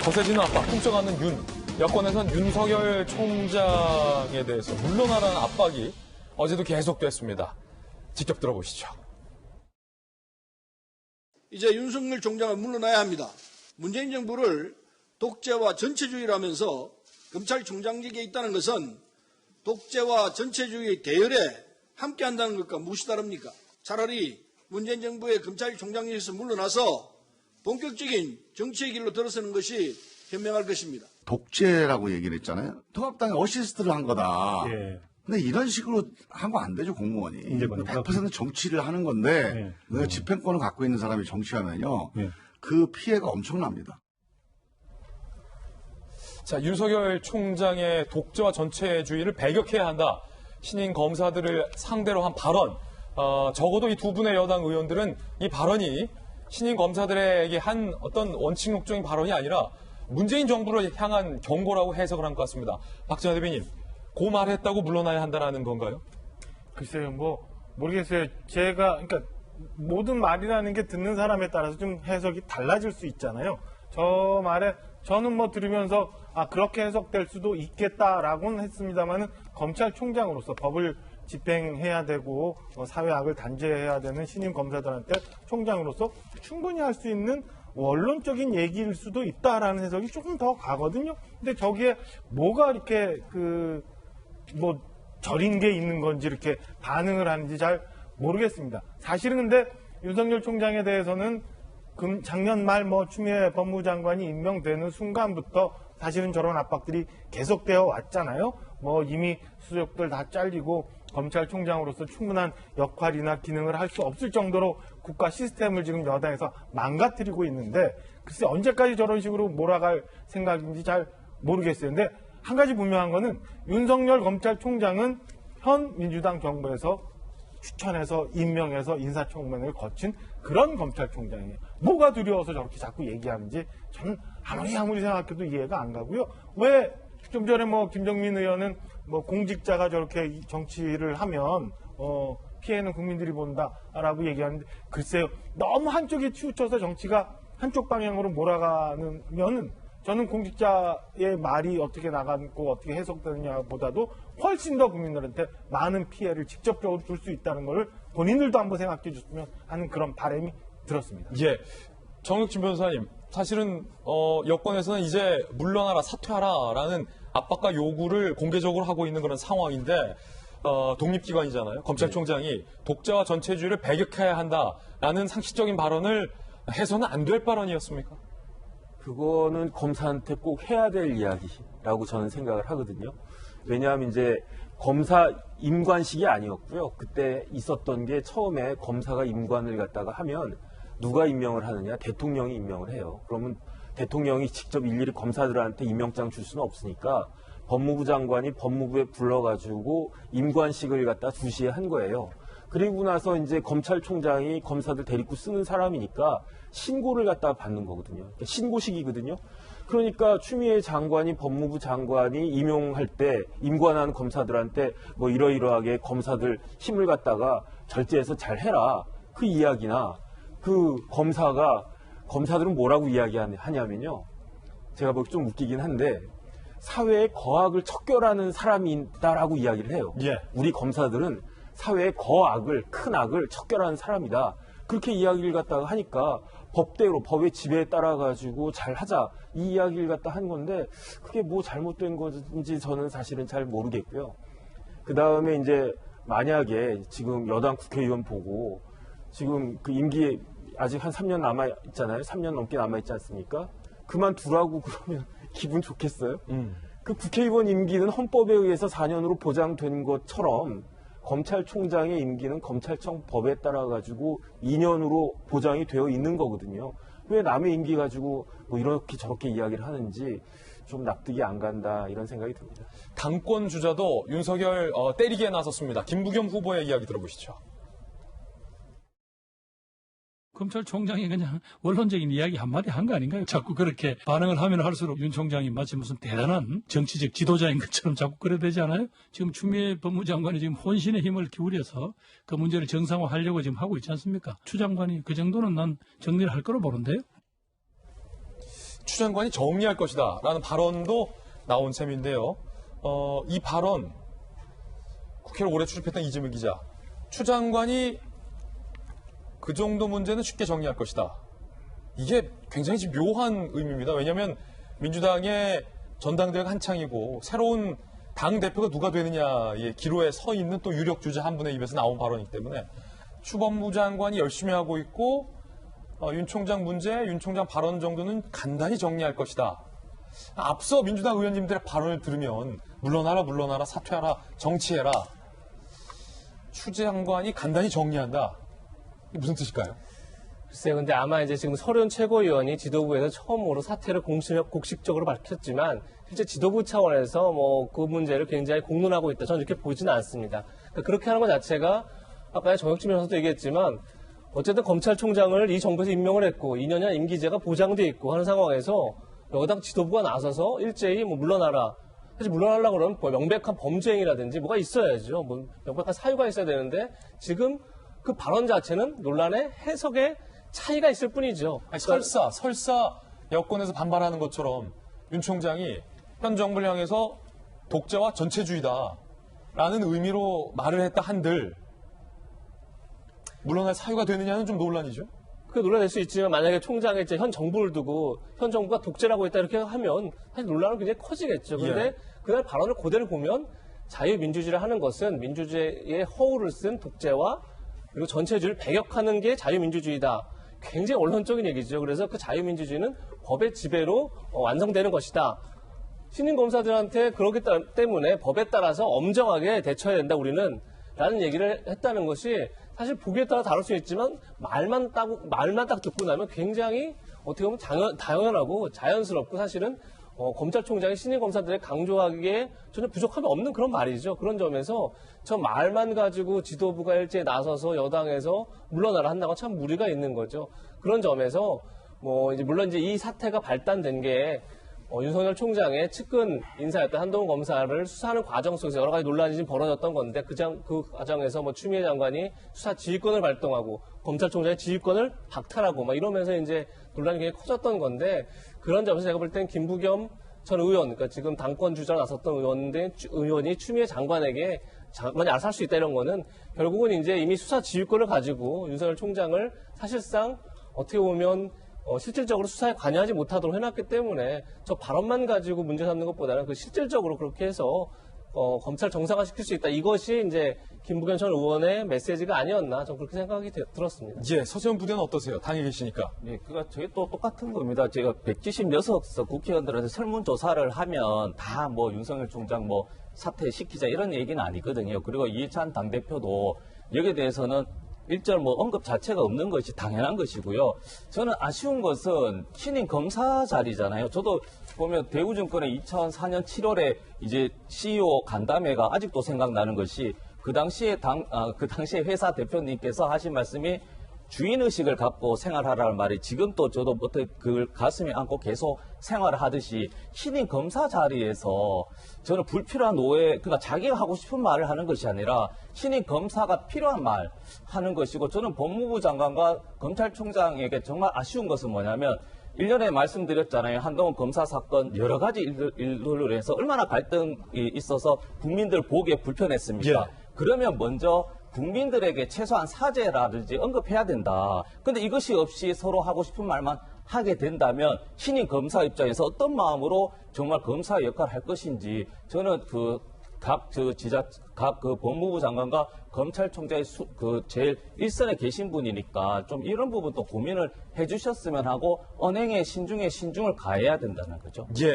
거세지는 압박, 훔쳐가는 윤. 여권에선 윤석열 총장에 대해서 물러나라는 압박이 어제도 계속됐습니다. 직접 들어보시죠. 이제 윤석열 총장은 물러나야 합니다. 문재인 정부를 독재와 전체주의라면서 검찰총장직에 있다는 것은 독재와 전체주의 대열에 함께한다는 것과 무엇이 다릅니까? 차라리 문재인 정부의 검찰총장직에서 물러나서 본격적인 정치의 길로 들어서는 것이 현명할 것입니다. 독재라고 얘기를 했잖아요. 통합당이 어시스트를 한 거다. 예. 근데 이런 식으로 하면 안 되죠, 공무원이. 이제 100% 정치를 하는 건데, 내가 집행권을 갖고 있는 사람이 정치하면요, 그 피해가 엄청납니다. 자, 윤석열 총장의 독재와 전체주의를 배격해야 한다. 신임 검사들을 상대로 한 발언. 적어도 이 두 분의 여당 의원들은 이 발언이 신임 검사들에게 한 어떤 원칙론적인 발언이 아니라 문재인 정부를 향한 경고라고 해석을 한 것 같습니다. 박지원 대변인, 그 말했다고 물러나야 한다는 건가요? 글쎄요, 모르겠어요. 그러니까 모든 말이라는 게 듣는 사람에 따라서 좀 해석이 달라질 수 있잖아요. 저 말에 저는 들으면서 그렇게 해석될 수도 있겠다라고는 했습니다만은 검찰총장으로서 법을 집행해야 되고 사회악을 단죄해야 되는 신임 검사들한테 총장으로서 충분히 할 수 있는 원론적인 얘기일 수도 있다라는 해석이 조금 더 가거든요. 근데 저기에 뭐가 이렇게 절인 게 있는 건지 이렇게 반응을 하는지 잘 모르겠습니다. 사실은 근데 윤석열 총장에 대해서는 작년 말 추미애 법무장관이 임명되는 순간부터 사실은 저런 압박들이 계속되어 왔잖아요. 이미 수석들 다 잘리고 검찰총장으로서 충분한 역할이나 기능을 할 수 없을 정도로 국가 시스템을 지금 여당에서 망가뜨리고 있는데 글쎄 언제까지 저런 식으로 몰아갈 생각인지 잘 모르겠어요. 근데 한 가지 분명한 거는 윤석열 검찰총장은 현 민주당 정부에서 추천해서 임명해서 인사청문회를 거친 그런 검찰총장이에요. 뭐가 두려워서 저렇게 자꾸 얘기하는지 저는 아무리 생각해도 이해가 안 가고요. 왜 좀 전에 김정민 의원은 공직자가 저렇게 정치를 하면 피해는 국민들이 본다라고 얘기하는데 글쎄요. 너무 한쪽에 치우쳐서 정치가 한쪽 방향으로 몰아가면은 저는 공직자의 말이 어떻게 나가고 어떻게 해석되느냐보다도 훨씬 더 국민들한테 많은 피해를 직접적으로 줄 수 있다는 걸 본인들도 한번 생각해 줬으면 하는 그런 바람이 들었습니다. 예. 정혁진 변호사님, 사실은 여권에서는 이제 물러나라, 사퇴하라라는 압박과 요구를 공개적으로 하고 있는 그런 상황인데 독립기관이잖아요. 검찰총장이 독재와 전체주의를 배격해야 한다라는 상식적인 발언을 해서는 안 될 발언이었습니까? 그거는 검사한테 꼭 해야 될 이야기라고 저는 생각을 하거든요. 왜냐하면 이제 검사 임관식이 아니었고요. 그때 있었던 게 처음에 검사가 임관을 갖다가 하면 누가 임명을 하느냐? 대통령이 임명을 해요. 그러면 대통령이 직접 일일이 검사들한테 임명장 줄 수는 없으니까 법무부 장관이 법무부에 불러가지고 임관식을 갖다 주시한 거예요. 그리고 나서 이제 검찰총장이 검사들 데리고 쓰는 사람이니까 신고를 갖다 받는 거거든요. 그러니까 신고식이거든요. 그러니까 추미애 장관이 법무부 장관이 임용할 때 임관한 검사들한테 이러이러하게 검사들 힘을 갖다가 절제해서 잘 해라. 그 이야기나 그 검사들은 뭐라고 이야기하냐면요. 제가 보기 좀 웃기긴 한데 사회에 거악을 척결하는 사람이 있다라고 이야기를 해요. 예. 우리 검사들은 사회의 거악을, 큰 악을 척결하는 사람이다. 그렇게 이야기를 갖다가 하니까 법대로, 법의 지배에 따라가지고 잘 하자. 이 이야기를 갖다 한 건데 그게 뭐 잘못된 건지 저는 사실은 잘 모르겠고요. 그 다음에 이제 만약에 지금 여당 국회의원 보고 지금 그 임기 아직 한 3년 남아있잖아요. 3년 넘게 남아있지 않습니까? 그만두라고 그러면 기분 좋겠어요? 그 국회의원 임기는 헌법에 의해서 4년으로 보장된 것처럼 검찰총장의 임기는 검찰청 법에 따라가지고 2년으로 보장이 되어 있는 거거든요. 왜 남의 임기 가지고 이렇게 저렇게 이야기를 하는지 좀 납득이 안 간다 이런 생각이 듭니다. 당권 주자도 윤석열 때리기에 나섰습니다. 김부겸 후보의 이야기 들어보시죠. 검찰총장이 그냥 원론적인 이야기 한마디 한 거 아닌가요? 자꾸 그렇게 반응을 하면 할수록 윤 총장이 마치 무슨 대단한 정치적 지도자인 것처럼 자꾸 그래야 되지 않아요? 지금 추미애 법무장관이 지금 혼신의 힘을 기울여서 그 문제를 정상화하려고 지금 하고 있지 않습니까? 추 장관이 그 정도는 난 정리를 할 거로 보는데요. 추 장관이 정리할 것이다 라는 발언도 나온 셈인데요. 이 발언, 국회를 오래 출입했던 이재명 기자, 추 장관이 그 정도 문제는 쉽게 정리할 것이다. 이게 굉장히 지금 묘한 의미입니다. 왜냐하면 민주당의 전당대회가 한창이고 새로운 당 대표가 누가 되느냐의 기로에 서 있는 또 유력 주자 한 분의 입에서 나온 발언이기 때문에 추 법무장관이 열심히 하고 있고 윤 총장 문제, 윤 총장 발언 정도는 간단히 정리할 것이다. 앞서 민주당 의원님들의 발언을 들으면 물러나라, 사퇴하라, 정치해라. 추 장관이 간단히 정리한다. 이게 무슨 뜻일까요? 글쎄요, 근데 아마 이제 지금 서른 최고위원이 지도부에서 처음으로 사퇴를 공식적으로 밝혔지만 실제 지도부 차원에서 뭐 그 문제를 굉장히 공론하고 있다. 저는 이렇게 보지는 않습니다. 그러니까 그렇게 하는 것 자체가 아까 정혁진 변호사도 얘기했지만 어쨌든 검찰총장을 이 정부에서 임명을 했고 2년이나 임기제가 보장돼 있고 하는 상황에서 여당 지도부가 나서서 일제히 뭐 물러나라. 사실 물러나려고 그러면 뭐 명백한 범죄 행위라든지 뭐가 있어야죠. 뭐 명백한 사유가 있어야 되는데 지금 그 발언 자체는 논란의 해석에 차이가 있을 뿐이죠. 아니, 설사 여권에서 반발하는 것처럼 윤 총장이 현 정부를 향해서 독재와 전체주의다라는 의미로 말을 했다 한들 물러날 사유가 되느냐는 좀 논란이죠. 그 논란될 수 있지만 만약에 총장이 이제 현 정부를 두고 현 정부가 독재라고 했다 이렇게 하면 사실 논란은 굉장히 커지겠죠. 그런데 예. 그날 발언을 그대로 보면 자유민주주의를 하는 것은 민주주의의 허울을 쓴 독재와 그리고 전체주의를 배격하는 게 자유민주주의다. 굉장히 원론적인 얘기죠. 그래서 그 자유민주주의는 법의 지배로 완성되는 것이다. 신임 검사들한테 그렇기 때문에 법에 따라서 엄정하게 대처해야 된다 우리는 라는 얘기를 했다는 것이 사실 보기에 따라 다를 수 있지만 말만 딱 듣고 나면 굉장히 어떻게 보면 당연하고 자연스럽고 사실은 검찰총장이 신임 검사들에 강조하기에 전혀 부족함이 없는 그런 말이죠. 그런 점에서 저 말만 가지고 지도부가 일제히 나서서 여당에서 물러나라 한다고 참 무리가 있는 거죠. 그런 점에서 뭐 이제 물론 이제 이 사태가 발단된 게 윤석열 총장의 측근 인사였던 한동훈 검사를 수사하는 과정 속에서 여러 가지 논란이 좀 벌어졌던 건데 그 과정에서 뭐 추미애 장관이 수사 지휘권을 발동하고 검찰총장의 지휘권을 박탈하고 막 이러면서 이제 논란이 굉장히 커졌던 건데 그런 점에서 제가 볼 땐 김부겸 전 의원, 그러니까 지금 당권 주자로 나섰던 의원이 추미애 장관에게 장관이 알아서 할 수 있다 이런 거는 결국은 이제 이미 수사 지휘권을 가지고 윤석열 총장을 사실상 어떻게 보면 실질적으로 수사에 관여하지 못하도록 해놨기 때문에 저 발언만 가지고 문제 삼는 것보다는 그 실질적으로 그렇게 해서 검찰 정상화시킬 수 있다. 이것이 이제 김부겸 전 의원의 메시지가 아니었나 저는 그렇게 생각이 들었습니다. 예, 서세원 부대는 어떠세요? 당에 계시니까. 네, 그러니까 저게 또 똑같은 겁니다. 제가 176석 국회의원들한테 설문조사를 하면 다 뭐 윤석열 총장 뭐 사퇴시키자 이런 얘기는 아니거든요. 그리고 이해찬 당대표도 여기에 대해서는 일절 뭐 언급 자체가 없는 것이 당연한 것이고요. 저는 아쉬운 것은 신임 검사 자리잖아요. 저도 보면 대우증권의 2004년 7월에 이제 CEO 간담회가 아직도 생각나는 것이 그 당시에 회사 대표님께서 하신 말씀이 주인의식을 갖고 생활하라는 말이 지금 또 저도 어떻게 그걸 가슴에 안고 계속 생활을 하듯이 신임 검사 자리에서 저는 불필요한 오해, 그러니까 자기가 하고 싶은 말을 하는 것이 아니라 신임 검사가 필요한 말 하는 것이고 저는 법무부 장관과 검찰총장에게 정말 아쉬운 것은 뭐냐면 1년에 말씀드렸잖아요. 한동훈 검사 사건 여러 가지 일들로 해서 얼마나 갈등이 있어서 국민들 보기에 불편했습니까? 예. 그러면 먼저 국민들에게 최소한 사죄라든지 언급해야 된다. 근데 이것이 없이 서로 하고 싶은 말만 하게 된다면 신임 검사 입장에서 어떤 마음으로 정말 검사의 역할을 할 것인지 저는 각 법무부 장관과 검찰총장의 제일 일선에 계신 분이니까 좀 이런 부분도 고민을 해주셨으면 하고 언행에 신중을 가해야 된다는 거죠. 예.